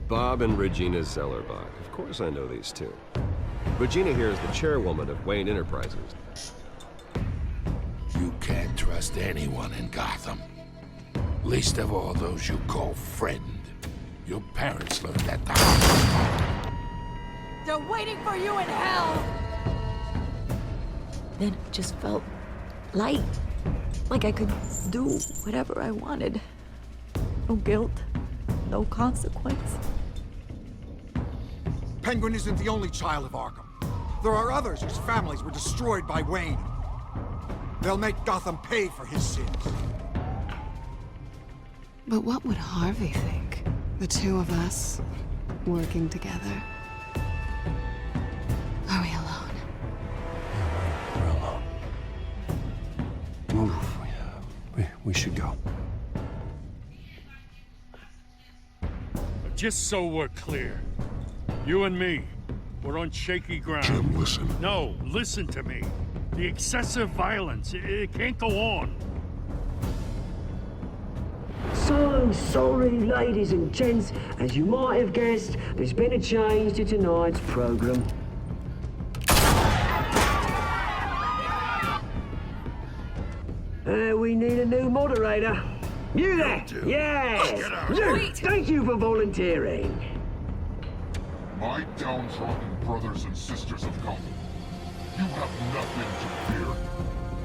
Bob and Regina Zellerbach. Of course I know these two. Regina here is the chairwoman of Wayne Enterprises. You can't trust anyone in Gotham. Least of all those you call friend. Your parents learned that the hard way. They're waiting for you in hell! Then it just felt light. Like I could do whatever I wanted. No guilt, no consequence. Penguin isn't the only child of Arkham. There are others whose families were destroyed by Wayne. They'll make Gotham pay for his sins. But what would Harvey think? The two of us, working together. Are we alone? We're alone. Move. We should go. Just so we're clear, you and me, we're on shaky ground. Jim, listen. No, listen to me. The excessive violence, it can't go on. So sorry, ladies and gents. As you might have guessed, there's been a change to tonight's program. We need a new moderator. You there? Yes! You! Thank you for volunteering. My downtrodden brothers and sisters of Gotham, you have nothing to fear.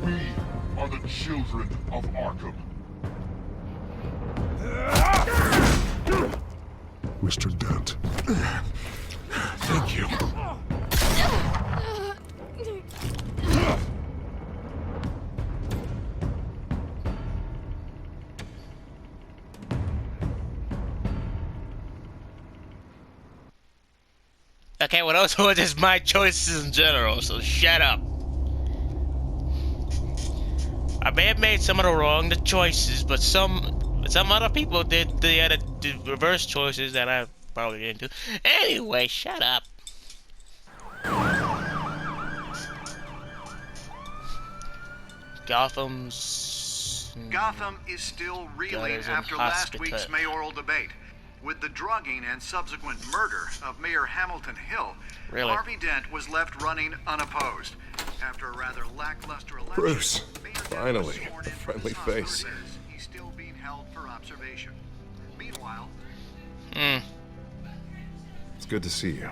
We are the children of Arkham. Mr. Dent. Thank you. Okay, well, those were just my choices in general, so shut up. I may have made some of the wrong choices, but some other people did the reverse choices that I probably didn't do. Anyway, shut up. Gotham is still reeling after last week's mayoral debate. With the drugging and subsequent murder of Mayor Hamilton Hill, Harvey Dent was left running unopposed. After a rather lackluster election, Bruce, finally, a friendly face. He's still being held for observation. Meanwhile, It's good to see you.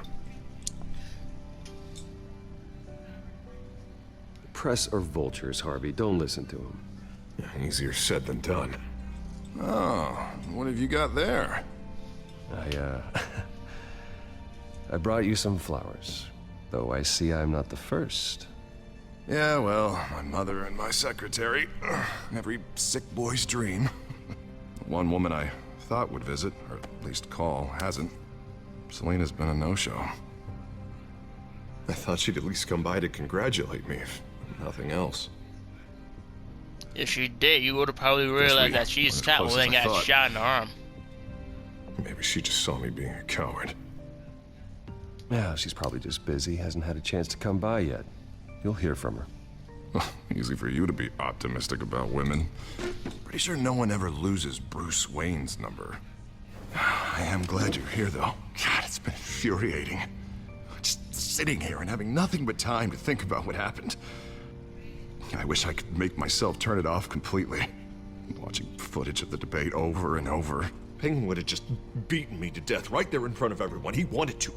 Press or vultures, Harvey. Don't listen to him. Easier said than done. Oh, what have you got there? I brought you some flowers, though I see I'm not the first. Yeah, well, my mother and my secretary. Every sick boy's dream. One woman I thought would visit, or at least call, hasn't. Selena's been a no-show. I thought she'd at least come by to congratulate me, if nothing else. If she did, you would have probably realized that she's Catwoman and got shot in the arm. Maybe she just saw me being a coward. Yeah, she's probably just busy, hasn't had a chance to come by yet. You'll hear from her. Easy for you to be optimistic about women. Pretty sure no one ever loses Bruce Wayne's number. I am glad you're here, though. God, it's been infuriating. Just sitting here and having nothing but time to think about what happened. I wish I could make myself turn it off completely. Watching footage of the debate over and over. Penguin would have just beaten me to death right there in front of everyone. He wanted to.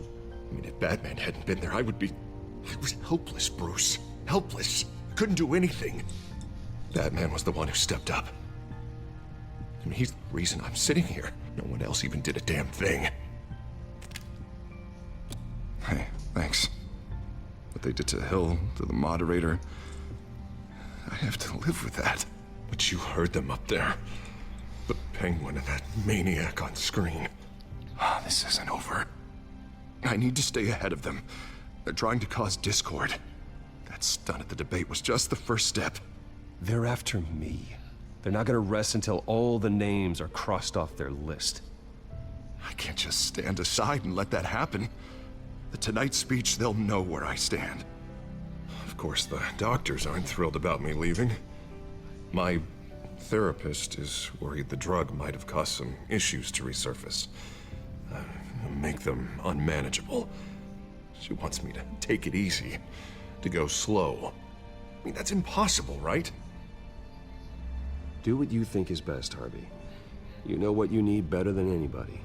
I mean, if Batman hadn't been there, I was helpless, Bruce. Helpless. Couldn't do anything. Batman was the one who stepped up. I mean, he's the reason I'm sitting here. No one else even did a damn thing. Hey, thanks. What they did to Hill, to the moderator, I have to live with that. But you heard them up there. The Penguin and that maniac on screen. This isn't over. I need to stay ahead of them. They're trying to cause discord. That stunt at the debate was just the first step. They're after me. They're not gonna rest until all the names are crossed off their list. I can't just stand aside and let that happen. The Tonight speech, they'll know where I stand. Of course, the doctors aren't thrilled about me leaving. My therapist is worried the drug might have caused some issues to resurface. make them unmanageable. She wants me to take it easy, to go slow. I mean, that's impossible, right? Do what you think is best, Harvey. You know what you need better than anybody.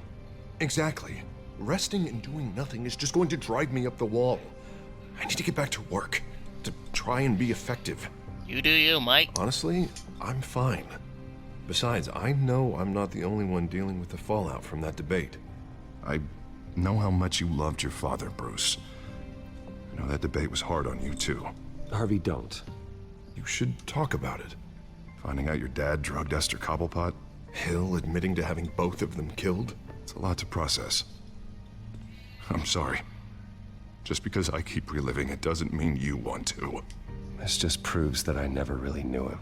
Exactly. Resting and doing nothing is just going to drive me up the wall. I need to get back to work, to try and be effective. You do you, Mike. Honestly, I'm fine. Besides, I know I'm not the only one dealing with the fallout from that debate. I know how much you loved your father, Bruce. I know that debate was hard on you, too. Harvey, don't. You should talk about it. Finding out your dad drugged Esther Cobblepot? Hill admitting to having both of them killed? It's a lot to process. I'm sorry. Just because I keep reliving it doesn't mean you want to. This just proves that I never really knew him.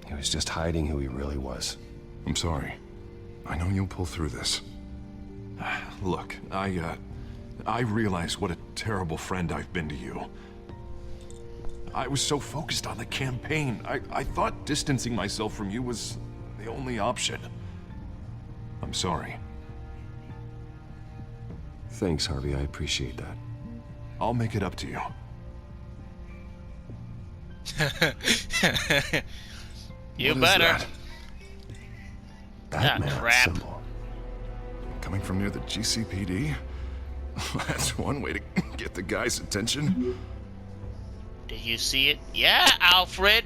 He was just hiding who he really was. I'm sorry. I know you'll pull through this. Look, I realize what a terrible friend I've been to you. I was so focused on the campaign. I thought distancing myself from you was the only option. I'm sorry. Thanks, Harvey. I appreciate that. I'll make it up to you. You better. Batman crap. symbol. Coming from near the GCPD? That's one way to get the guy's attention. Did you see it? Yeah, Alfred.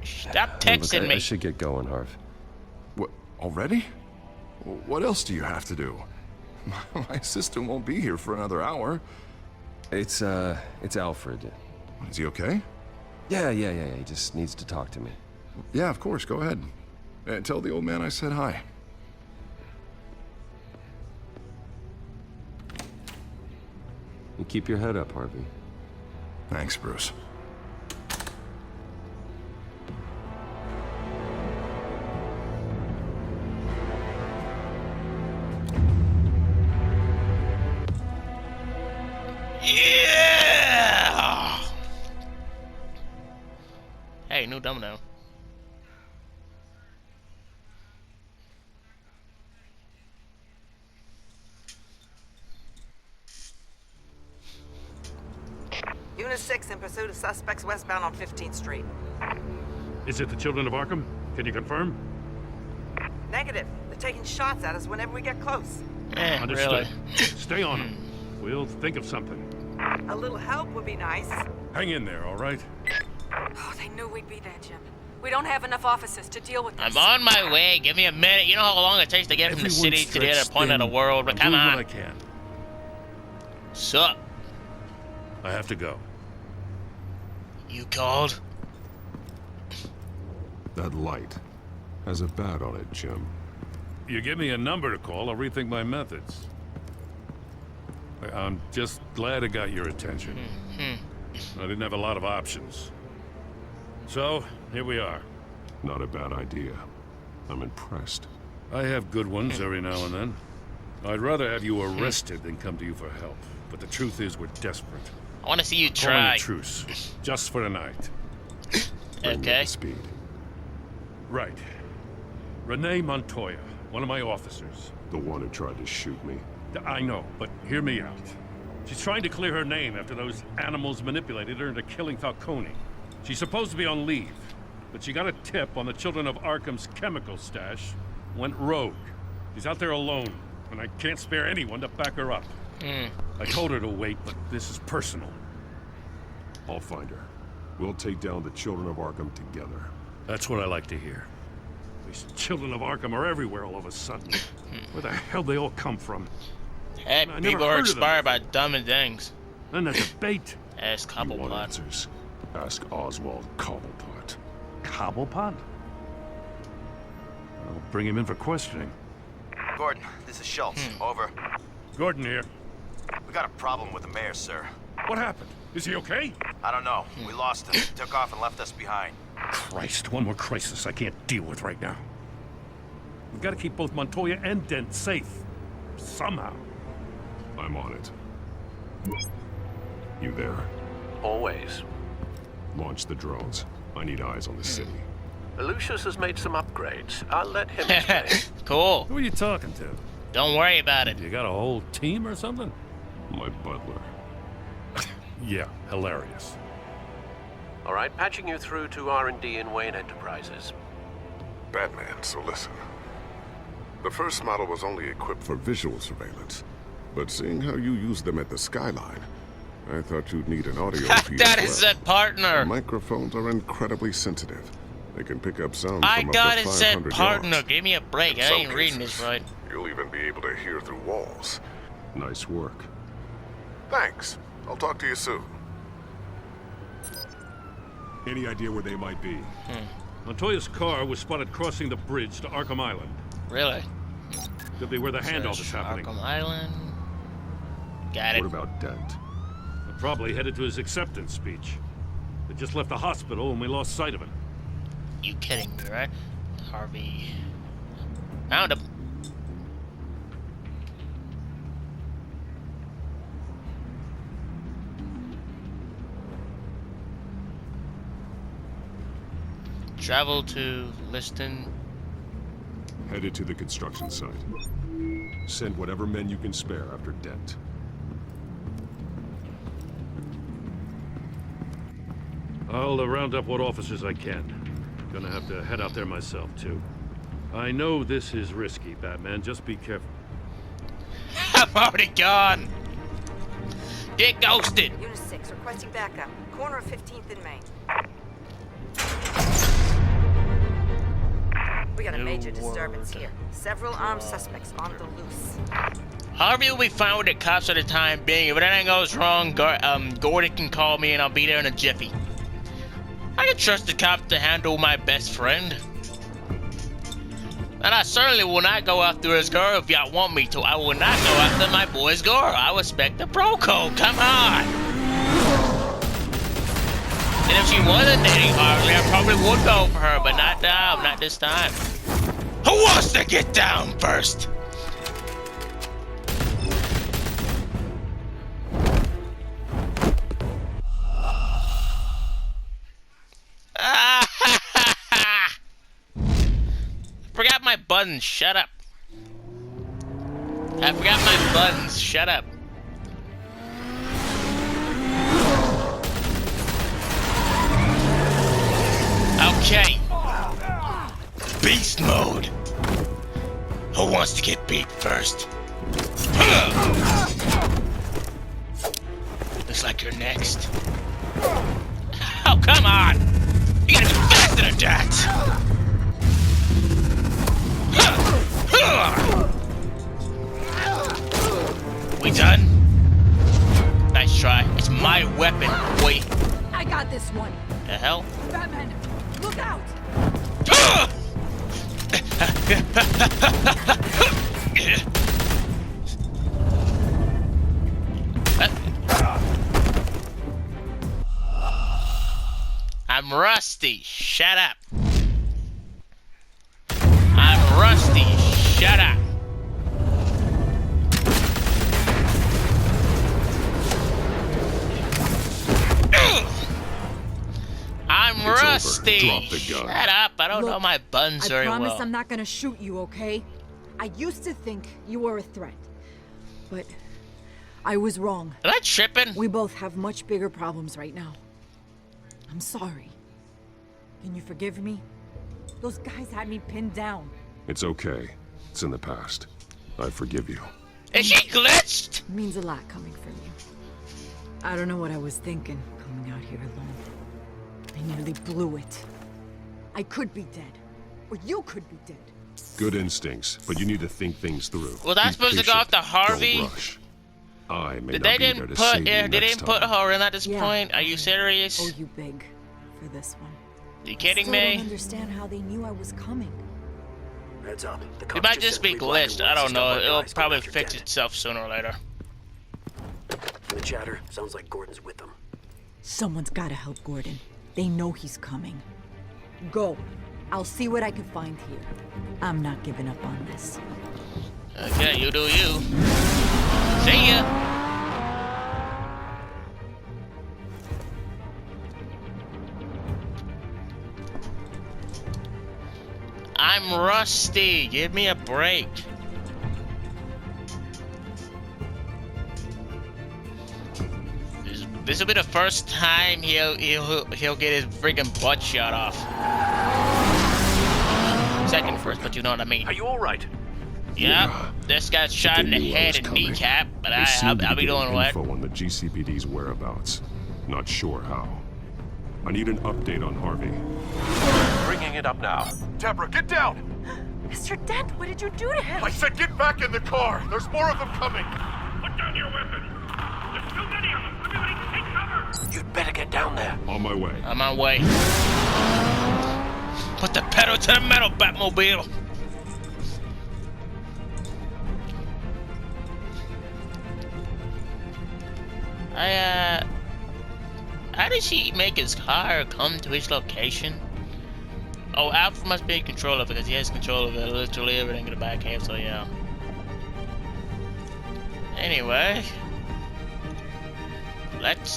Stop texting Look, me. I should get going, Harv. What, already? What else do you have to do? My assistant won't be here for another hour. It's Alfred. Is he okay? Yeah. He just needs to talk to me. Yeah, of course. Go ahead. Tell the old man I said hi. You keep your head up, Harvey. Thanks, Bruce. Yeah! Hey, new domino. Unit 6 in pursuit of suspects westbound on 15th Street. Is it the children of Arkham? Can you confirm? Negative. They're taking shots at us whenever we get close. Understood. Really? Stay on them. We'll think of something. A little help would be nice. Hang in there, all right? Oh, they knew we'd be there, Jim. We don't have enough officers to deal with this. I'm on my way. Give me a minute. You know how long it takes to get from the city to the other point of the world? But come I'm doing on. what I can. Sup? I have to go. You called? That light has a bat on it, Jim. You give me a number to call, I'll rethink my methods. I'm just glad I got your attention. I didn't have a lot of options. So, here we are. Not a bad idea. I'm impressed. I have good ones every now and then. I'd rather have you arrested than come to you for help. But the truth is, we're desperate. I want to see you Calling try. a truce, just for tonight. Okay. Speed. Right. Renee Montoya, one of my officers. The one who tried to shoot me. I know, but hear me out. She's trying to clear her name after those animals manipulated her into killing Falcone. She's supposed to be on leave, but she got a tip on the Children of Arkham's chemical stash, went rogue. She's out there alone, and I can't spare anyone to back her up. I told her to wait, but this is personal. I'll find her. We'll take down the Children of Arkham together. That's what I like to hear. These Children of Arkham are everywhere all of a sudden. Where the hell they all come from? Hey, I never people are heard of them inspired by dumb and things. And the debate. Ask You want Cobblepot. answers? Ask Oswald Cobblepot. Cobblepot? I'll bring him in for questioning. Gordon, this is Schultz. Over. Gordon here. We got a problem with the mayor, sir. What happened? Is he okay? I don't know. We lost him. He took off and left us behind. Christ, one more crisis I can't deal with right now. We've got to keep both Montoya and Dent safe. Somehow. I'm on it. You there? Always. Launch the drones. I need eyes on the city. Lucius has made some upgrades. I'll let him explain. Cool. Who are you talking to? Don't worry about it. You got a whole team or something? My butler. Yeah, hilarious. All right, patching you through to R&D in Wayne Enterprises. Batman, so listen. The first model was only equipped for visual surveillance, but seeing how you use them at the skyline, I thought you'd need an audio feed That as is well. that partner. The microphones are incredibly sensitive. They can pick up sounds I from got up to it said 500 partner. yards. Give me a break. In I some ain't reading this cases, right. You'll even be able to hear through walls. Nice work. Thanks. I'll talk to you soon. Any idea where they might be? Montoya's car was spotted crossing the bridge to Arkham Island. Really? Could be where the handoff is happening. Arkham Island. Got it. What about Dent? They're probably headed to his acceptance speech. They just left the hospital and we lost sight of him. You kidding me, right? Harvey. Found him. Travel to Liston. Headed to the construction site. Send whatever men you can spare after Dent. I'll round up what officers I can. Gonna have to head out there myself, too. I know this is risky, Batman. Just be careful. I'm already gone. Get ghosted. Unit 6, requesting backup. Corner of 15th and Main. We got a major disturbance here. Several armed suspects on the loose. Harvey will be fine with the cops for the time being. If anything goes wrong, Gordon can call me and I'll be there in a jiffy. I can trust the cops to handle my best friend. And I certainly will not go after his girl if y'all want me to. I will not go after my boy's girl. I respect the bro code. Come on. And if she wasn't dating Harvey, I probably would go for her, but not now, not this time. Who wants to get down first? Forgot my buttons. Shut up. I forgot my buttons. Shut up. Okay. Beast mode. Who wants to get beat first? Looks like you're next. Oh, come on! You gotta be faster than that! We done? Nice try. It's my weapon, boy. I got this one. The hell? Batman, look out! I'm rusty. Shut up. I'm rusty. Shut up. I'm It's rusty. over. Drop the gun. Shut up. I don't know my buttons very I promise well. I'm not gonna shoot you, okay? I used to think you were a threat, but I was wrong. Am I tripping? We both have much bigger problems right now. I'm sorry. Can you forgive me? Those guys had me pinned down. It's okay. It's in the past. I forgive you. Is she glitched? It means a lot coming from you. I don't know what I was thinking coming out here alone. I nearly blew it. I could be dead. Or you could be dead. Good instincts, but you need to think things through. Was I Be supposed to go patient. after Harvey? Don't rush. I may Did not they be there didn't to put save you they next didn't put time. her in at this Yeah. point? Are you serious? Oh, you big for this one. You kidding Still don't me? understand how they knew I was coming. Heads up. The It cops might just be sent 3 black and glitched. I whites don't to know. stop our It'll guys probably going after fix Dent. itself sooner or later. The chatter sounds like Gordon's with them. Someone's gotta help Gordon. They know he's coming. Go. I'll see what I can find here. I'm not giving up on this. Okay, you do you. See ya. I'm rusty. Give me a break. This will be the first time he'll get his friggin' butt shot off. Second first, but you know what I mean. Are you all right? Yeah, this got shot in the head and kneecap, but I'll be doing what? Info on the GCPD's whereabouts. Not sure how. I need an update on Harvey. Bringing it up now. Deborah, get down! Mr. Dent, what did you do to him? I said get back in the car! There's more of them coming! Put down your weapon! There's too many of them! Everybody take cover! You'd better get down there. On my way. On my way. Put the pedal to the metal, Batmobile! How did he make his car come to his location? Oh, Alpha must be in control of it because he has control of it, literally everything in the back end, so yeah. Anyway, let's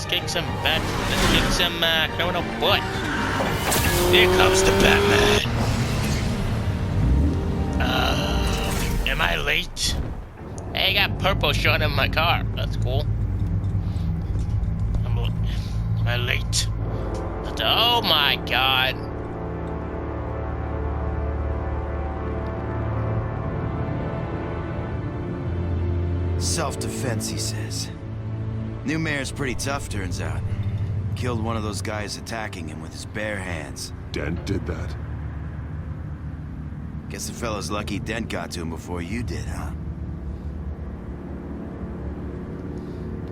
kick some criminal butt. Here comes the Batman. Am I late? Hey, I got purple showing in my car. That's cool. Am I late? Oh my god. Self-defense, he says. New mayor's pretty tough, turns out. Killed one of those guys attacking him with his bare hands. Dent did that. Guess the fella's lucky Dent got to him before you did, huh?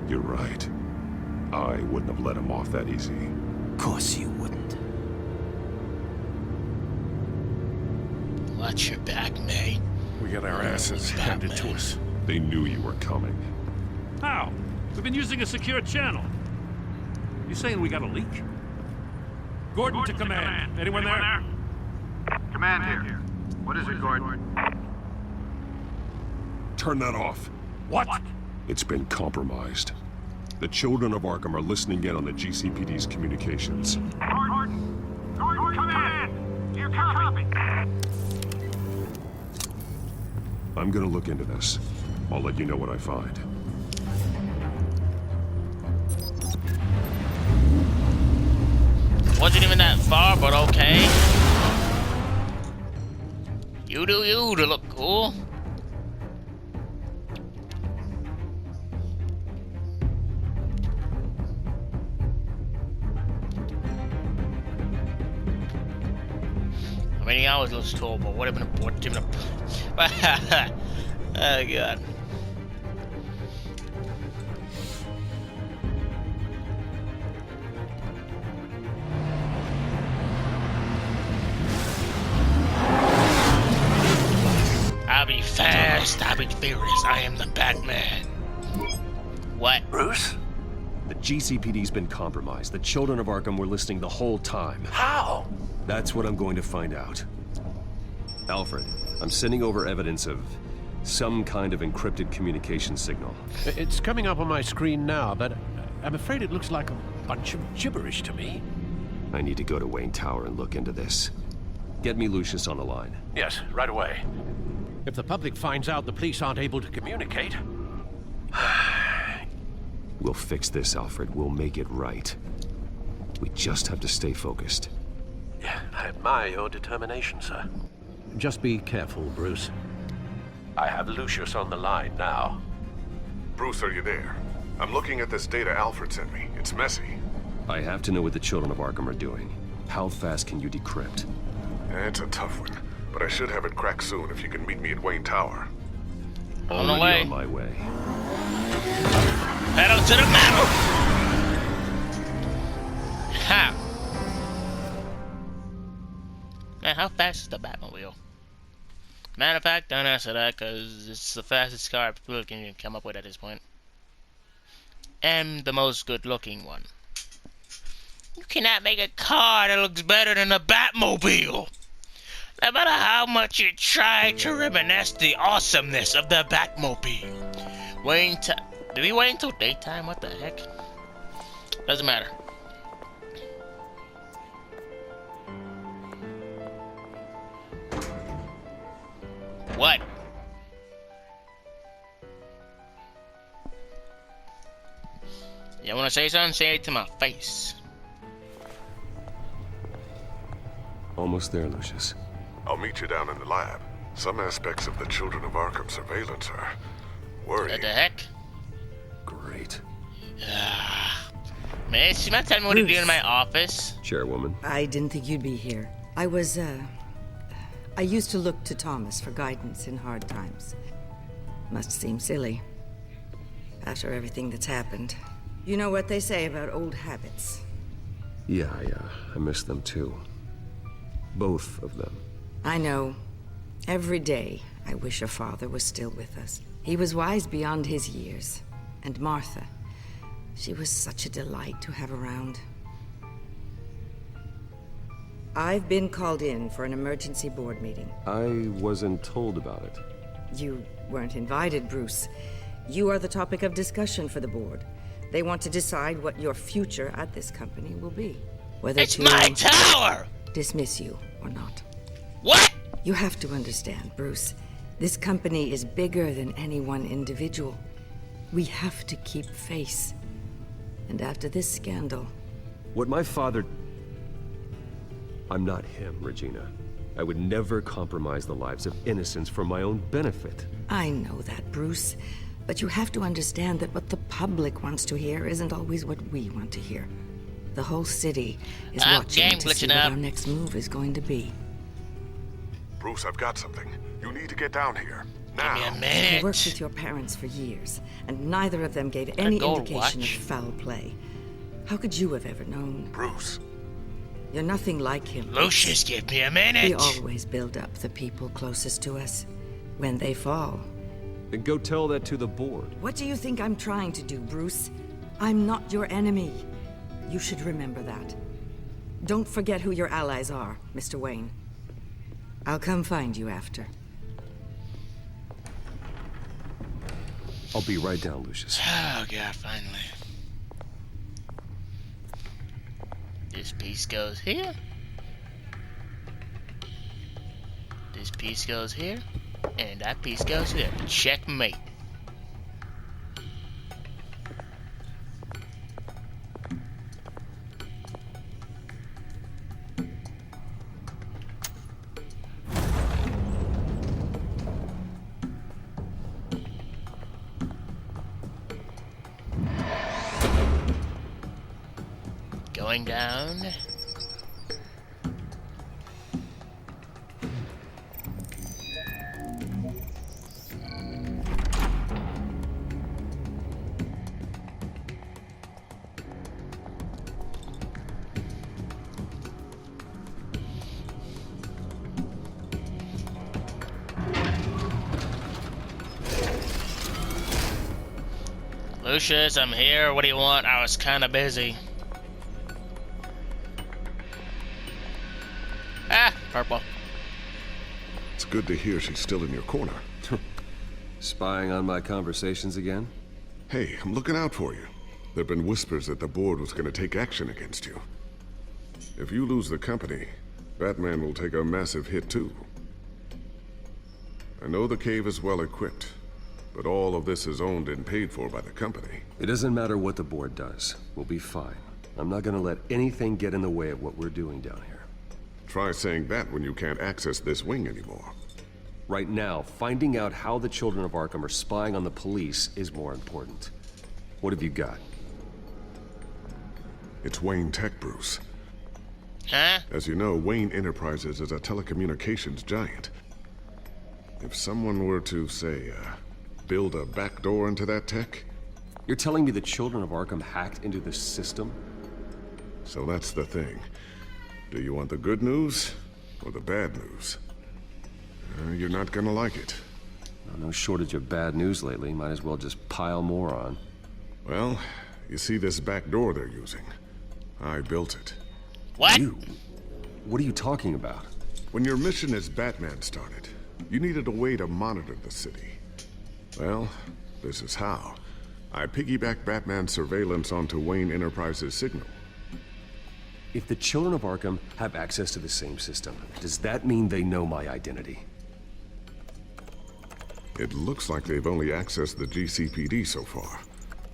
You're right. I wouldn't have let him off that easy. Of course you wouldn't. Watch your back, mate. We got our asses handed to us. They knew you were coming. How? We've been using a secure channel. You saying we got a leak? Gordon to command. Anyone there? Command here. What is it, Gordon? Turn that off. What? It's been compromised. The children of Arkham are listening in on the GCPD's communications. Gordon, command! Here, copy. I'm gonna look into this. I'll let you know what I find. Wasn't even that far, but okay. You do you to look cool. I mean, he always looks cool, but what even a oh god. I'll be fast, I'll be furious, I am the Batman. What? Bruce? The GCPD's been compromised. The children of Arkham were listening the whole time. How? That's what I'm going to find out. Alfred, I'm sending over evidence of some kind of encrypted communication signal. It's coming up on my screen now, but I'm afraid it looks like a bunch of gibberish to me. I need to go to Wayne Tower and look into this. Get me Lucius on the line. Yes, right away. If the public finds out the police aren't able to communicate... We'll fix this, Alfred. We'll make it right. We just have to stay focused. I admire your determination, sir. Just be careful, Bruce. I have Lucius on the line now. Bruce, are you there? I'm looking at this data Alfred sent me. It's messy. I have to know what the children of Arkham are doing. How fast can you decrypt? It's a tough one, but I should have it cracked soon if you can meet me at Wayne Tower. Already on my way. Pedal to the metal! Ha! Man, how fast is the Batmobile? Matter of fact, don't answer that, because it's the fastest car people can come up with at this point. And the most good-looking one. You cannot make a car that looks better than the Batmobile! No matter how much you try to reminisce the awesomeness of the Batmobile. Did we wait until daytime? What the heck? Doesn't matter. What? You wanna say something? Say it to my face. Almost there, Lucius. I'll meet you down in the lab. Some aspects of the Children of Arkham surveillance are worrying. What the heck? Great. Man, she's not telling me what to do in my office. Chairwoman. I didn't think you'd be here. I used to look to Thomas for guidance in hard times. Must seem silly. After everything that's happened. You know what they say about old habits. Yeah, I miss them too. Both of them. I know. Every day, I wish your father was still with us. He was wise beyond his years. And Martha, she was such a delight to have around. I've been called in for an emergency board meeting. I wasn't told about it. You weren't invited, Bruce. You are the topic of discussion for the board. They want to decide what your future at this company will be. Whether it's my tower! Dismiss you or not. What? You have to understand, Bruce. This company is bigger than any one individual. We have to keep face. And after this scandal... What my father... I'm not him, Regina. I would never compromise the lives of innocents for my own benefit. I know that, Bruce. But you have to understand that what the public wants to hear isn't always what we want to hear. The whole city is watching to see what our next move is going to be. Bruce, I've got something. You need to get down here. Now. Give me a minute. I worked with your parents for years, and neither of them gave any indication of foul play. How could you have ever known? Bruce. You're nothing like him. Lucius, give me a minute. We always build up the people closest to us. When they fall... Then go tell that to the board. What do you think I'm trying to do, Bruce? I'm not your enemy. You should remember that. Don't forget who your allies are, Mr. Wayne. I'll come find you after. I'll be right down, Lucius. Oh, God, finally. This piece goes here. This piece goes here. And that piece goes here. Checkmate. Going down. Lucius, I'm here. What do you want? I was kind of busy. Ah, purple. It's good to hear she's still in your corner. Spying on my conversations again? Hey, I'm looking out for you. There've been whispers that the board was going to take action against you. If you lose the company, Batman will take a massive hit too. I know the cave is well equipped, but all of this is owned and paid for by the company. It doesn't matter what the board does. We'll be fine. I'm not gonna let anything get in the way of what we're doing down here. Try saying that when you can't access this wing anymore. Right now, finding out how the Children of Arkham are spying on the police is more important. What have you got? It's Wayne Tech, Bruce. Huh? As you know, Wayne Enterprises is a telecommunications giant. If someone were to, say, build a backdoor into that tech... You're telling me the Children of Arkham hacked into the system? So that's the thing. Do you want the good news or the bad news? You're not gonna like it. No shortage of bad news lately. Might as well just pile more on. Well, you see this back door they're using? I built it. What? You? What are you talking about? When your mission as Batman started, you needed a way to monitor the city. Well, this is how. I piggybacked Batman's surveillance onto Wayne Enterprises' signal. If the Children of Arkham have access to the same system, does that mean they know my identity? It looks like they've only accessed the GCPD so far.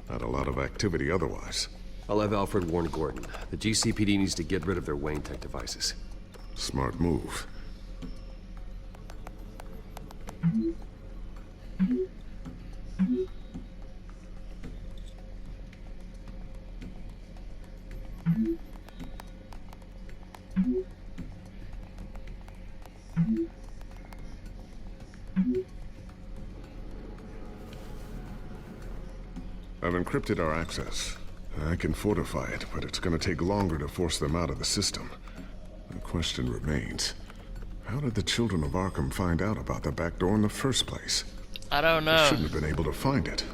Not a lot of activity otherwise. I'll have Alfred warn Gordon. The GCPD needs to get rid of their Wayne tech devices. Smart move. I've encrypted our access. I can fortify it, but it's gonna take longer to force them out of the system. The question remains, how did the children of Arkham find out about the back door in the first place? I don't know. They shouldn't have been able to find it.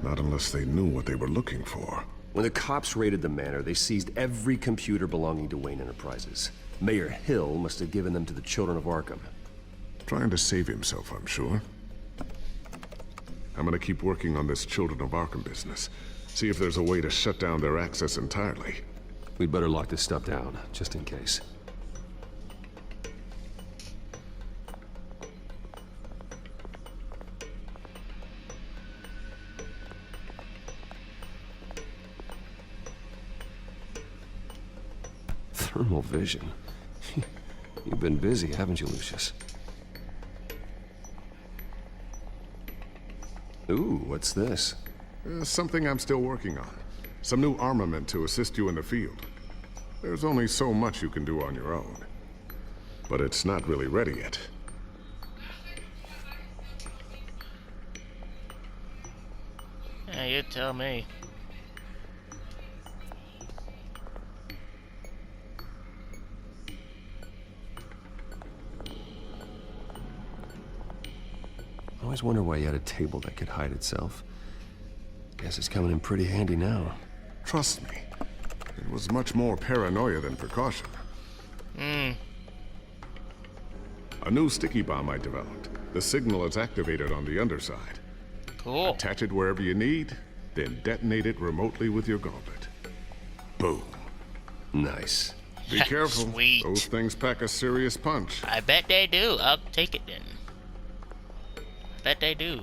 Not unless they knew what they were looking for. When the cops raided the manor, they seized every computer belonging to Wayne Enterprises. Mayor Hill must have given them to the children of Arkham. Trying to save himself, I'm sure. I'm gonna keep working on this Children of Arkham business. See if there's a way to shut down their access entirely. We'd better lock this stuff down, just in case. Thermal vision. You've been busy, haven't you, Lucius? Ooh, what's this? Something I'm still working on. Some new armament to assist you in the field. There's only so much you can do on your own. But it's not really ready yet. Yeah, you tell me. I always wonder why you had a table that could hide itself. Guess it's coming in pretty handy now. Trust me, it was much more paranoia than precaution. A new sticky bomb I developed. The signal is activated on the underside. Cool. Attach it wherever you need, then detonate it remotely with your gauntlet. Boom. Nice. Be careful. Sweet. Those things pack a serious punch. I bet they do. I'll take it then. I bet they do.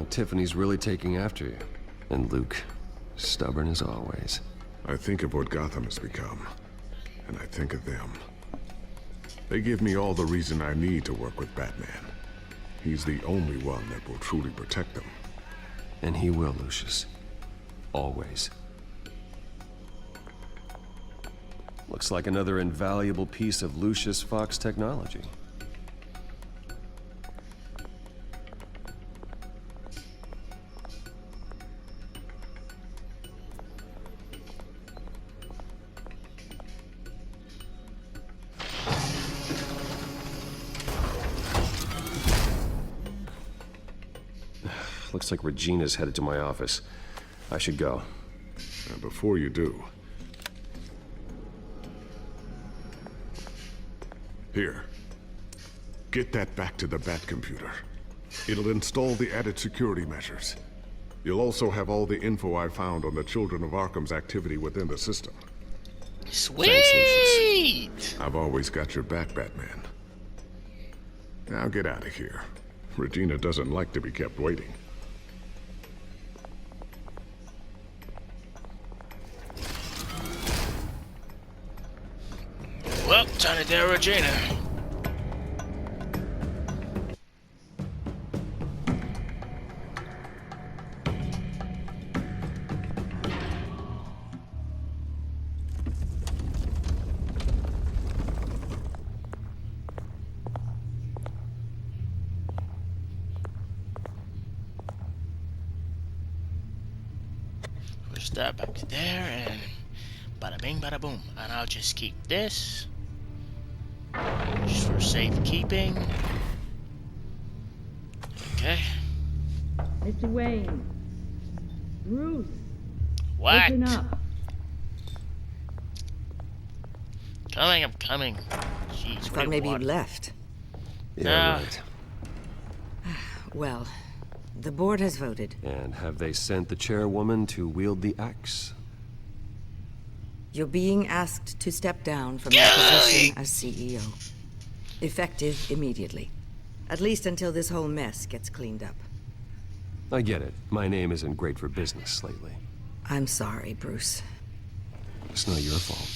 Tiffany's really taking after you. And Luke, stubborn as always. I think of what Gotham has become, and I think of them. They give me all the reason I need to work with Batman. He's the only one that will truly protect them. And he will, Lucius. Always. Looks like another invaluable piece of Lucius Fox technology. Looks like Regina's headed to my office. I should go. And before you do... Here. Get that back to the Batcomputer. It'll install the added security measures. You'll also have all the info I found on the Children of Arkham's activity within the system. Sweet! Thanks, Lucius. I've always got your back, Batman. Now get out of here. Regina doesn't like to be kept waiting. Well, time to get Regina. Push that back there and bada bing, bada boom. And I'll just keep this. Just for safekeeping. Okay. Mr. Wayne. Bruce. What? Listen up. Coming, I'm coming. Jeez, Thought maybe you'd left. Yeah, right. Well, the board has voted. And have they sent the chairwoman to wield the axe? You're being asked to step down from your position as CEO. Effective immediately. At least until this whole mess gets cleaned up. I get it. My name isn't great for business lately. I'm sorry, Bruce. It's not your fault.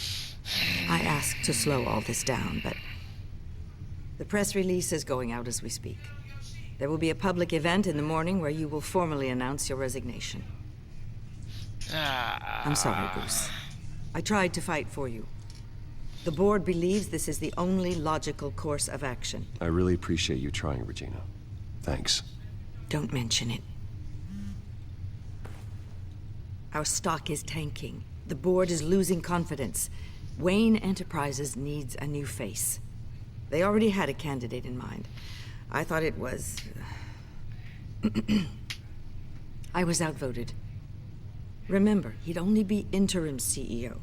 I asked to slow all this down, but... The press release is going out as we speak. There will be a public event in the morning where you will formally announce your resignation. I'm sorry, Bruce. I tried to fight for you. The board believes this is the only logical course of action. I really appreciate you trying, Regina. Thanks. Don't mention it. Our stock is tanking. The board is losing confidence. Wayne Enterprises needs a new face. They already had a candidate in mind. I thought it was... I was outvoted. Remember, he'd only be interim CEO.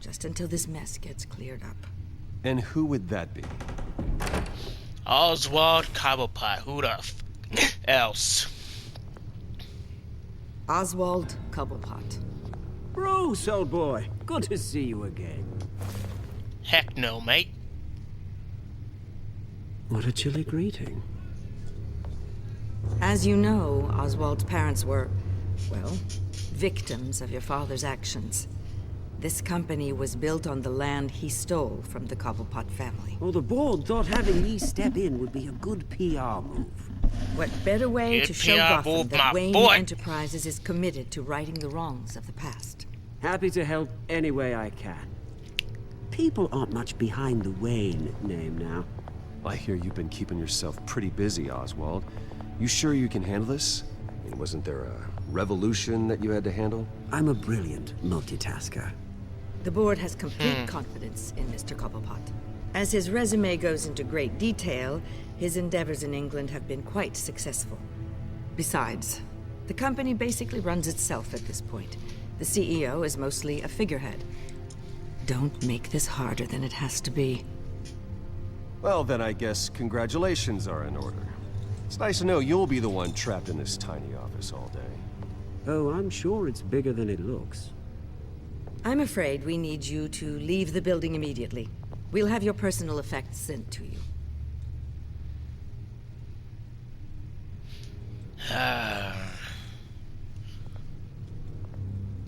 Just until this mess gets cleared up. And who would that be? Oswald Cobblepot. Who the else? Oswald Cobblepot. Bruce, old boy. Good to see you again. Heck no, mate. What a chilly greeting. As you know, Oswald's parents were, well, victims of your father's actions. This company was built on the land he stole from the Cobblepot family. Well, the board thought having me step in would be a good PR move. What better way to show Gotham move, that Wayne boy. Enterprises is committed to righting the wrongs of the past? Happy to help any way I can. People aren't much behind the Wayne name now. I hear you've been keeping yourself pretty busy, Oswald. You sure you can handle this? I mean, wasn't there a revolution that you had to handle? I'm a brilliant multitasker. The board has complete confidence in Mr. Cobblepot. As his resume goes into great detail, his endeavors in England have been quite successful. Besides, the company basically runs itself at this point. The CEO is mostly a figurehead. Don't make this harder than it has to be. Well, then I guess congratulations are in order. It's nice to know you'll be the one trapped in this tiny office all day. Oh, I'm sure it's bigger than it looks. I'm afraid we need you to leave the building immediately. We'll have your personal effects sent to you.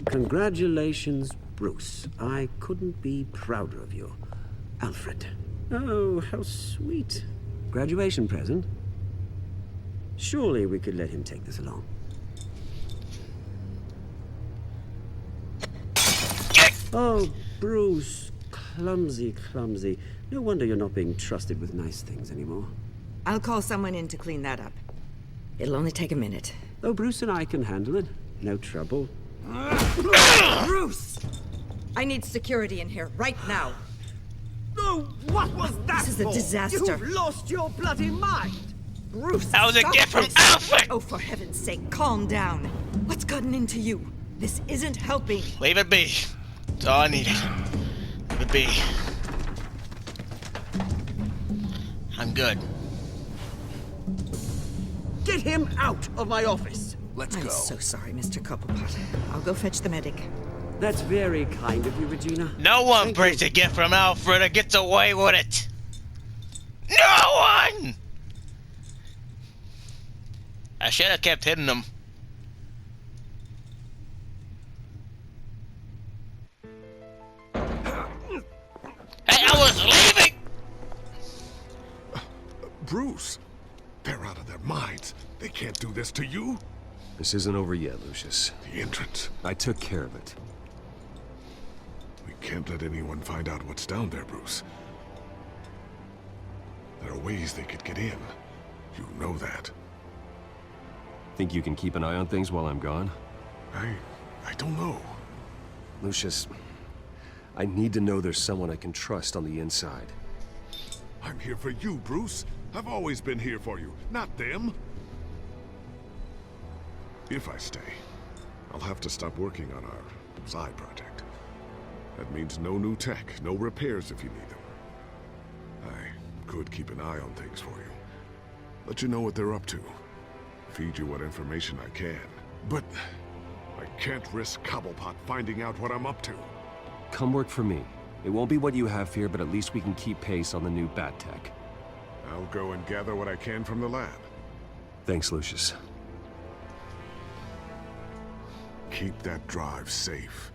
Congratulations, Bruce. I couldn't be prouder of you. Alfred. Oh, how sweet. Graduation present? Surely we could let him take this along. Oh, Bruce. Clumsy, clumsy. No wonder you're not being trusted with nice things anymore. I'll call someone in to clean that up. It'll only take a minute. Oh, Bruce and I can handle it. No trouble. Bruce! I need security in here, right now. Oh, what was that? This is a disaster. You've lost your bloody mind! Bruce, that was a stop gift from this. Alfred! Oh, for heaven's sake, calm down. What's gotten into you? This isn't helping. Leave it be. That's all I needed. Leave it be. I'm good. Get him out of my office! Let's go. I'm so sorry, Mr. Cobblepot. I'll go fetch the medic. That's very kind of you, Regina. No one breaks a gift from Alfred or gets away with it. No one! I should have kept hitting them. Hey, I was leaving! Bruce, they're out of their minds. They can't do this to you. This isn't over yet, Lucius. The entrance. I took care of it. We can't let anyone find out what's down there, Bruce. There are ways they could get in. You know that. Think you can keep an eye on things while I'm gone? I don't know. Lucius, I need to know there's someone I can trust on the inside. I'm here for you, Bruce. I've always been here for you, not them. If I stay, I'll have to stop working on our side project. That means no new tech, no repairs if you need them. I could keep an eye on things for you. Let you know what they're up to. Feed you what information I can. But I can't risk Cobblepot finding out what I'm up to. Come work for me. It won't be what you have here, but at least we can keep pace on the new bat tech. I'll go and gather what I can from the lab. Thanks, Lucius. keep that drive safe.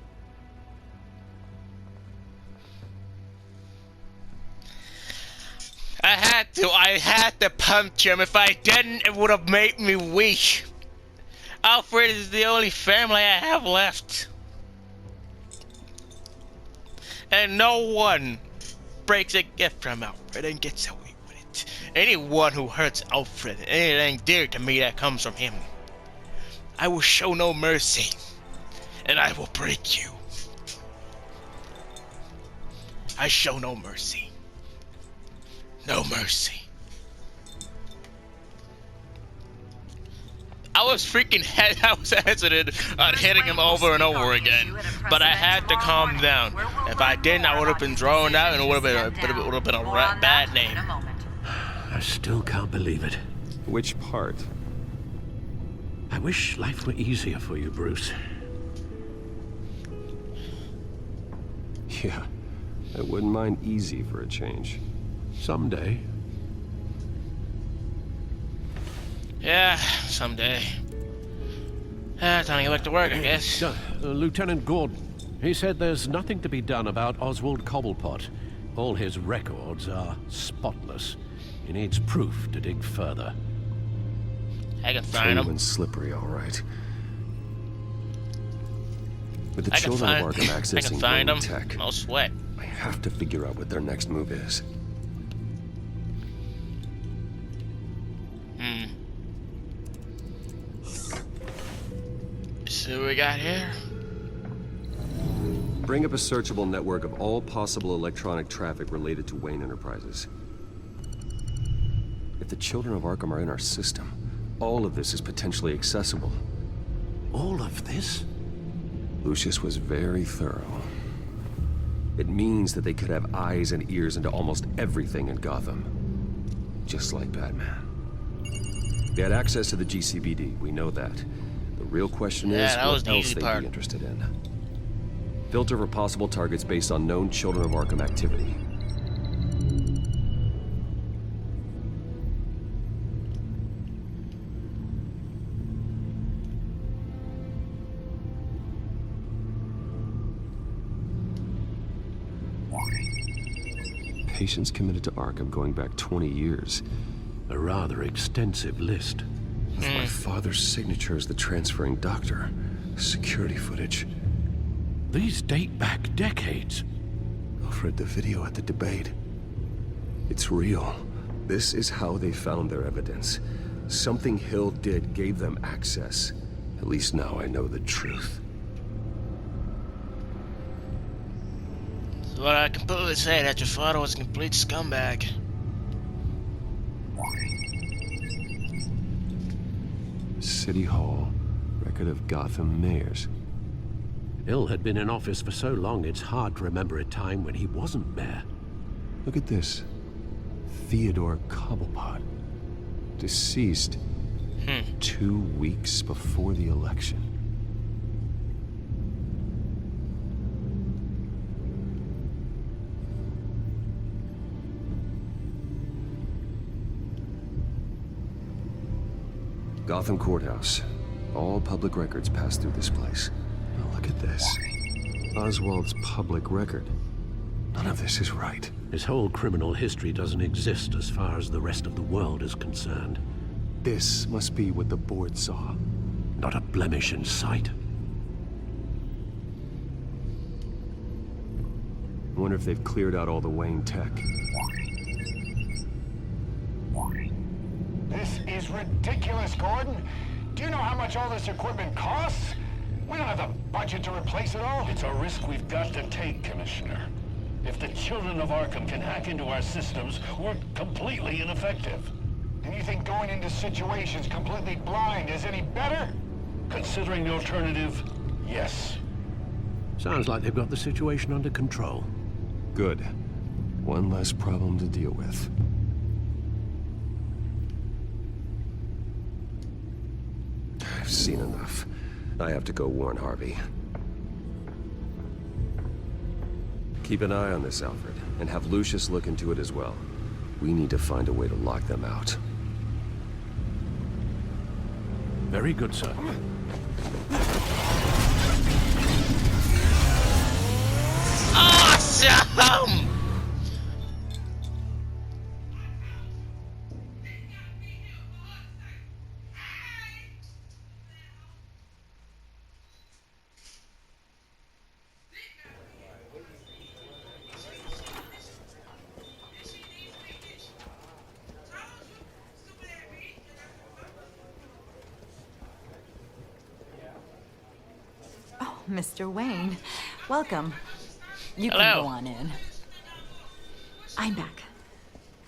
I had to punch him. If I didn't, it would have made me weak. Alfred is the only family I have left. And no one breaks a gift from Alfred and gets away with it. Anyone who hurts Alfred, anything dear to me that comes from him, I will show no mercy. And I will break you. I show no mercy. No mercy. I was hesitant on hitting him over and over again, but I had to calm down. If I didn't, I would have been thrown out, and it would have been a bad name. I still can't believe it. Which part? I wish life were easier for you, Bruce. Yeah, I wouldn't mind easy for a change. Someday. Yeah, someday. Time to get back to work, I guess. Lieutenant Gordon, he said there's nothing to be done about Oswald Cobblepot. All his records are spotless. He needs proof to dig further. I can find him. And slippery, all right. With the children of Arkham accessing Wayne tech, no sweat. I have to figure out what their next move is. See what we got here? Bring up a searchable network of all possible electronic traffic related to Wayne Enterprises. If the children of Arkham are in our system, all of this is potentially accessible. All of this? Lucius was very thorough. It means that they could have eyes and ears into almost everything in Gotham. Just like Batman. They had access to the GCPD, we know that. The real question is what else they'd be interested in. Filter for possible targets based on known Children of Arkham activity. Patients committed to Arkham going back 20 years. A rather extensive list. With my father's signature as the transferring doctor. Security footage. These date back decades. Alfred, the video at the debate. It's real. This is how they found their evidence. Something Hill did gave them access. At least now I know the truth. So what I completely say that your father was a complete scumbag. City Hall. Record of Gotham mayors. Hill had been in office for so long, it's hard to remember a time when he wasn't mayor. Look at this. Theodore Cobblepot. Deceased 2 weeks before the election. Gotham Courthouse. All public records pass through this place. Now look at this. Oswald's public record. None of this is right. His whole criminal history doesn't exist as far as the rest of the world is concerned. This must be what the board saw. Not a blemish in sight. I wonder if they've cleared out all the Wayne tech. This is ridiculous, Gordon. Do you know how much all this equipment costs? We don't have the budget to replace it all. It's a risk we've got to take, Commissioner. If the children of Arkham can hack into our systems, we're completely ineffective. And you think going into situations completely blind is any better? Considering the alternative, yes. Sounds like they've got the situation under control. Good. One less problem to deal with. I've seen enough. I have to go warn Harvey. Keep an eye on this, Alfred, and have Lucius look into it as well. We need to find a way to lock them out. Very good, sir. awesome! Mr. Wayne, welcome. You Hello. can go on in. I'm back.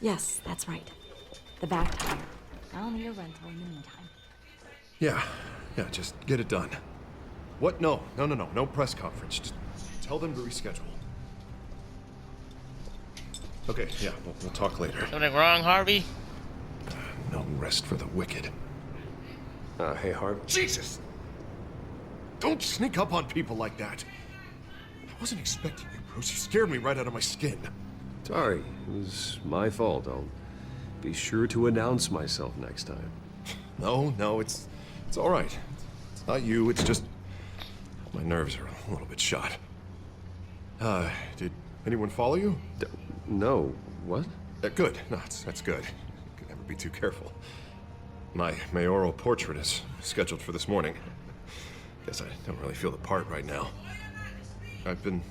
Yes, that's right. The back tire. I'll need a rental in the meantime. Yeah, just get it done. What? No press conference. Just tell them to reschedule. Okay, yeah, we'll talk later. Something wrong, Harvey? No rest for the wicked. Hey, Harvey. Jesus! Don't sneak up on people like that. I wasn't expecting you, Bruce. You scared me right out of my skin. Sorry, it was my fault. I'll be sure to announce myself next time. No, it's all right. It's not you, it's just my nerves are a little bit shot. Did anyone follow you? No. What? Good. No, that's good. Could never be too careful. My mayoral portrait is scheduled for this morning. Guess I don't really feel the part right now. I've been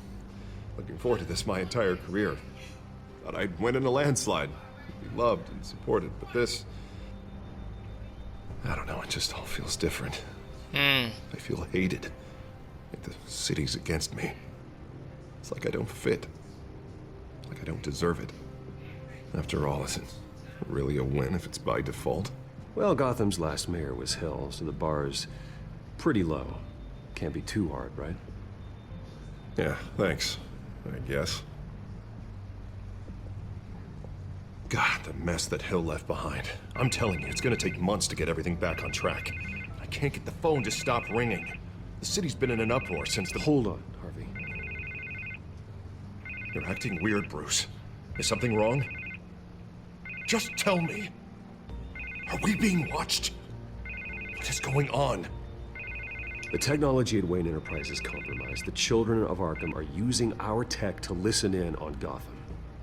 looking forward to this my entire career. Thought I'd win in a landslide, be loved and supported, but this... I don't know, it just all feels different. I feel hated. Like the city's against me. It's like I don't fit. Like I don't deserve it. After all, is it really a win if it's by default? Well, Gotham's last mayor was Hill, so the bar's pretty low. Can't be too hard, right? Yeah, thanks. I guess. God, the mess that Hill left behind. I'm telling you, it's gonna take months to get everything back on track. I can't get the phone to stop ringing. The city's been in an uproar since the... Hold on, Harvey. You're acting weird, Bruce. Is something wrong? Just tell me. Are we being watched? What is going on? The technology at Wayne Enterprise is compromised. The children of Arkham are using our tech to listen in on Gotham.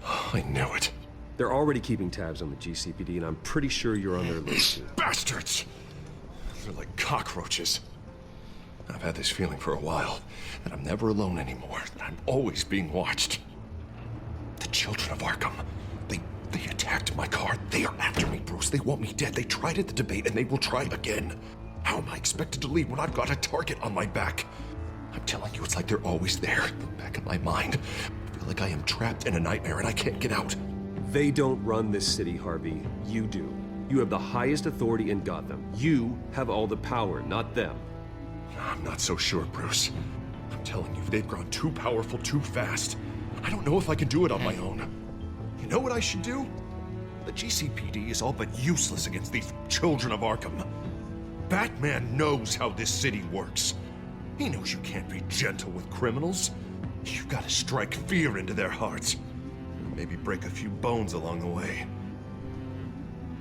I knew it. They're already keeping tabs on the GCPD, and I'm pretty sure you're on their list too. Bastards! They're like cockroaches. I've had this feeling for a while, that I'm never alone anymore, that I'm always being watched. The children of Arkham, they attacked my car. They are after me, Bruce. They want me dead. They tried at the debate, and they will try again. How am I expected to leave when I've got a target on my back? I'm telling you, it's like they're always there, in the back of my mind. I feel like I am trapped in a nightmare and I can't get out. They don't run this city, Harvey. You do. You have the highest authority in Gotham. You have all the power, not them. I'm not so sure, Bruce. I'm telling you, they've grown too powerful too fast. I don't know if I can do it on my own. You know what I should do? The GCPD is all but useless against these children of Arkham. Batman knows how this city works. He knows you can't be gentle with criminals. You've got to strike fear into their hearts. And maybe break a few bones along the way.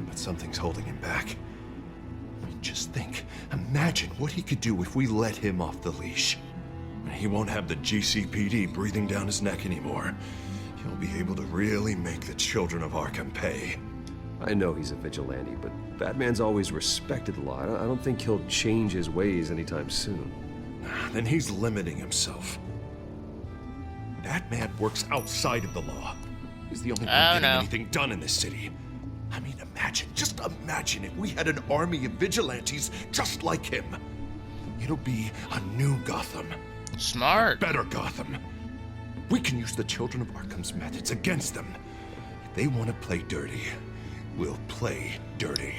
But something's holding him back. I mean, just think. Imagine what he could do if we let him off the leash. He won't have the GCPD breathing down his neck anymore. He'll be able to really make the children of Arkham pay. I know he's a vigilante, but Batman's always respected the law. I don't think he'll change his ways anytime soon. Then he's limiting himself. Batman works outside of the law. He's the only one getting anything done in this city. I mean, just imagine if we had an army of vigilantes just like him. It'll be a new Gotham. Smart. Better Gotham. We can use the children of Arkham's methods against them. If they want to play dirty, we'll play dirty.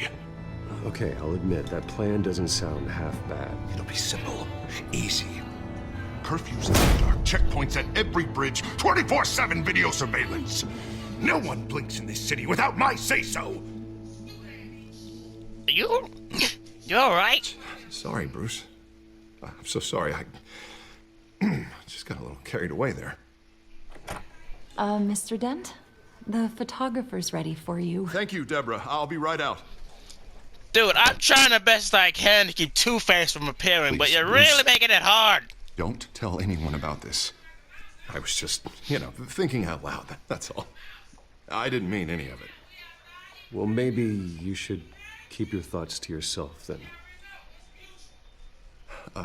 Okay, I'll admit, that plan doesn't sound half bad. It'll be simple, easy. Curfews in the dark, checkpoints at every bridge, 24/7 video surveillance. No one blinks in this city without my say-so. You all right? Sorry, Bruce. I'm so sorry. I just got a little carried away there. Mr. Dent? The photographer's ready for you. Thank you, Deborah. I'll be right out. Dude, I'm trying the best I can to keep Two-Face from appearing, but you're Bruce, really making it hard. Don't tell anyone about this. I was just, thinking out loud, that's all. I didn't mean any of it. Well, maybe you should keep your thoughts to yourself, then.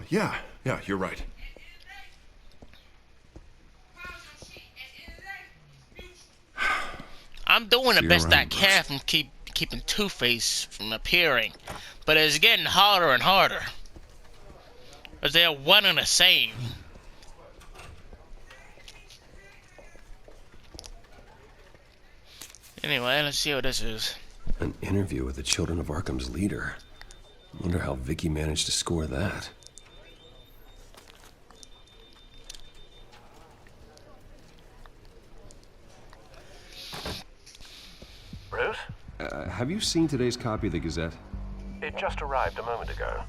Yeah, you're right. I'm doing the best I can from keeping Two-Face from appearing, but it's getting harder and harder. Because they're one and the same. Anyway, let's see what this is. An interview with the Children of Arkham's leader. Wonder how Vicky managed to score that. Bruce? Have you seen today's copy of the Gazette? It just arrived a moment ago.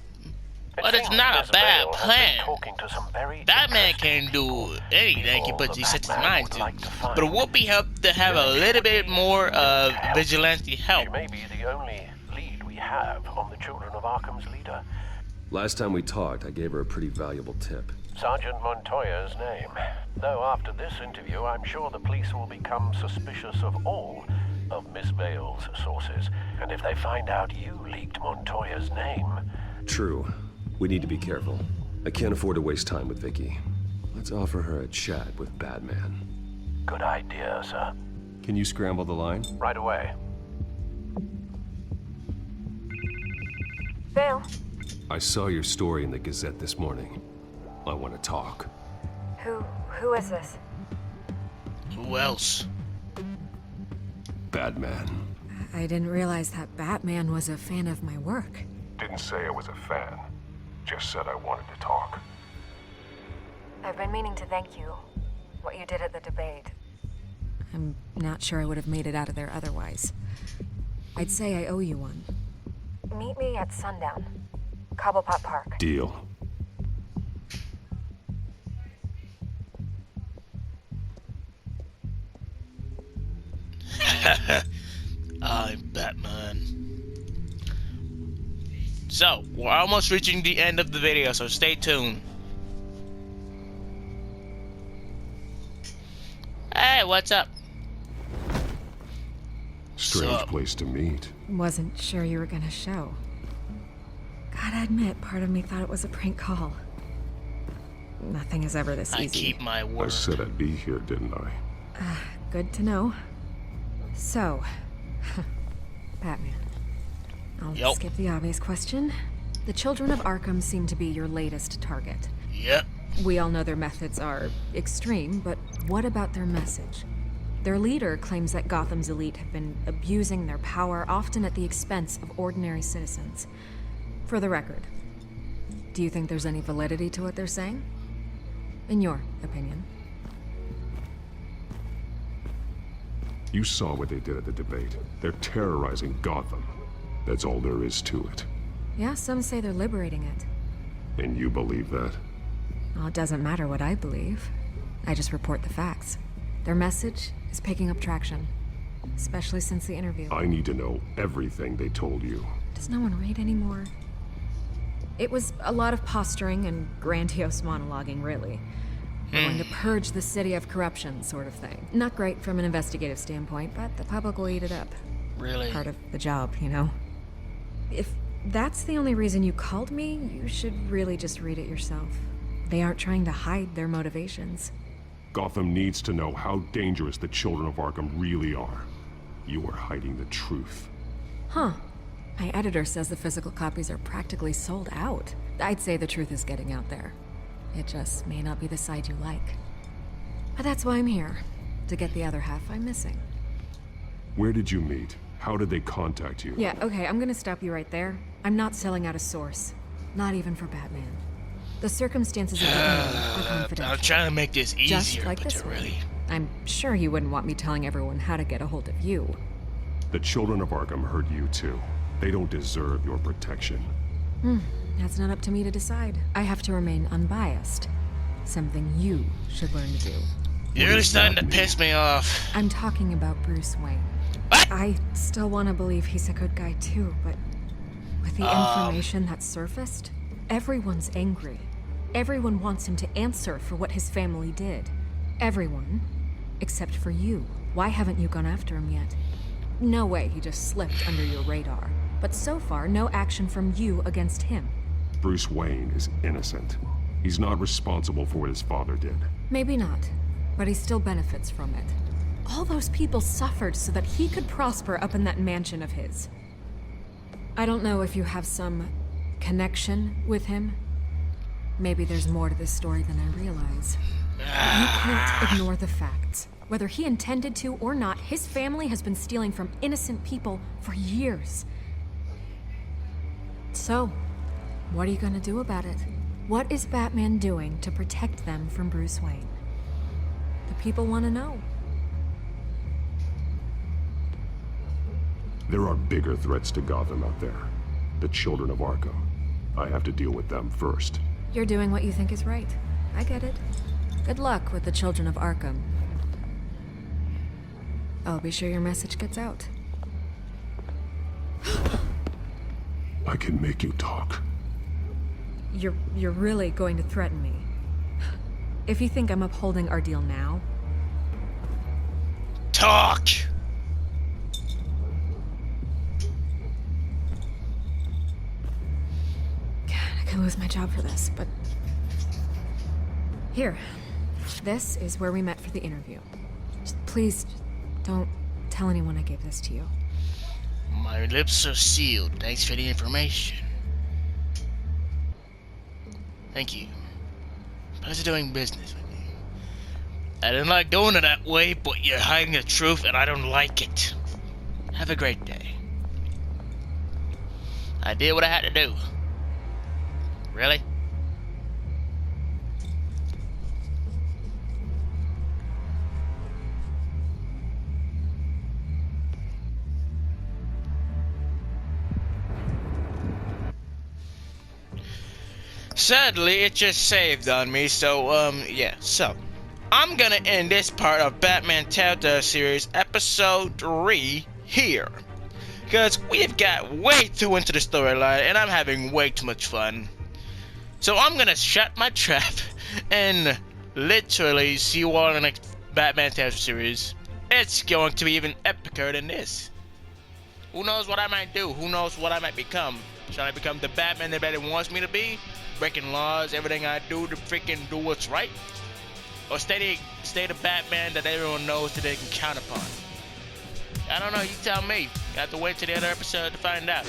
But it's not a bad plan. Batman can do anything he sets his mind to. But it would be helpful to have a little bit more of vigilante help. She may be the only lead we have on the Children of Arkham's leader. Last time we talked, I gave her a pretty valuable tip. Sergeant Montoya's name. Though after this interview, I'm sure the police will become suspicious of all of Miss Vale's sources. And if they find out you leaked Montoya's name... True. We need to be careful. I can't afford to waste time with Vicky. Let's offer her a chat with Batman. Good idea, sir. Can you scramble the line? Right away. Vale. I saw your story in the Gazette this morning. I want to talk. Who is this? Who else? Batman. I didn't realize that Batman was a fan of my work. Didn't say I was a fan. Just said I wanted to talk. I've been meaning to thank you. What you did at the debate. I'm not sure I would have made it out of there otherwise. I'd say I owe you one. Meet me at sundown. Cobblepot Park. Deal. I'm Batman. So, we're almost reaching the end of the video, so stay tuned. Hey, what's up? Strange place to meet. Wasn't sure you were gonna show. Gotta admit, part of me thought it was a prank call. Nothing is ever this easy. I keep my word. I said I'd be here, didn't I? Good to know. So, Batman. I'll skip the obvious question. The Children of Arkham seem to be your latest target. Yep. We all know their methods are extreme, but what about their message? Their leader claims that Gotham's elite have been abusing their power, often at the expense of ordinary citizens. For the record, do you think there's any validity to what they're saying? In your opinion? You saw what they did at the debate. They're terrorizing Gotham. That's all there is to it. Yeah, some say they're liberating it. And you believe that? Well, it doesn't matter what I believe. I just report the facts. Their message is picking up traction, especially since the interview. I need to know everything they told you. Does no one read anymore? It was a lot of posturing and grandiose monologuing, really. We're going to purge the city of corruption, sort of thing. Not great from an investigative standpoint, but the public will eat it up. Really? Part of the job, you know? If that's the only reason you called me, you should really just read it yourself. They aren't trying to hide their motivations. Gotham needs to know how dangerous the Children of Arkham really are. You are hiding the truth. Huh. My editor says the physical copies are practically sold out. I'd say the truth is getting out there. It just may not be the side you like. But that's why I'm here, to get the other half I'm missing. Where did you meet? How did they contact you? Yeah, okay, I'm gonna stop you right there. I'm not selling out a source. Not even for Batman. The circumstances of the interview are confidential. I'm trying to make this easier, just like but this really... I'm sure you wouldn't want me telling everyone how to get a hold of you. The Children of Arkham hurt you too. They don't deserve your protection. That's not up to me to decide. I have to remain unbiased. Something you should learn to do. You're really starting to piss me off. I'm talking about Bruce Wayne. What? I still want to believe he's a good guy too, but with the information that surfaced, everyone's angry. Everyone wants him to answer for what his family did. Everyone, except for you. Why haven't you gone after him yet? No way he just slipped under your radar. But so far, no action from you against him. Bruce Wayne is innocent. He's not responsible for what his father did. Maybe not, but he still benefits from it. All those people suffered so that he could prosper up in that mansion of his. I don't know if you have some connection with him. Maybe there's more to this story than I realize. You can't ignore the facts. Whether he intended to or not, his family has been stealing from innocent people for years. So, what are you gonna do about it? What is Batman doing to protect them from Bruce Wayne? The people want to know. There are bigger threats to Gotham out there. The children of Arkham. I have to deal with them first. You're doing what you think is right. I get it. Good luck with the children of Arkham. I'll be sure your message gets out. I can make you talk. You're really going to threaten me? If you think I'm upholding our deal now... Talk! God, I could lose my job for this, but... Here. This is where we met for the interview. Please, don't tell anyone I gave this to you. My lips are sealed. Thanks for the information. Thank you. Pleasure doing business with you. I didn't like doing it that way, but you're hiding the truth and I don't like it. Have a great day. I did what I had to do. Really? Sadly, it just saved on me, so, yeah. So, I'm gonna end this part of Batman Telltale series episode 3 here. Because we've got way too into the storyline, and I'm having way too much fun. So I'm gonna shut my trap, and literally see you all in the next Batman Telltale series. It's going to be even epicer than this. Who knows what I might do? Who knows what I might become? Shall I become the Batman that everybody wants me to be? Breaking laws, everything I do to freaking do what's right? Or stay the Batman that everyone knows that they can count upon? I don't know, you tell me. You have to wait till the other episode to find out.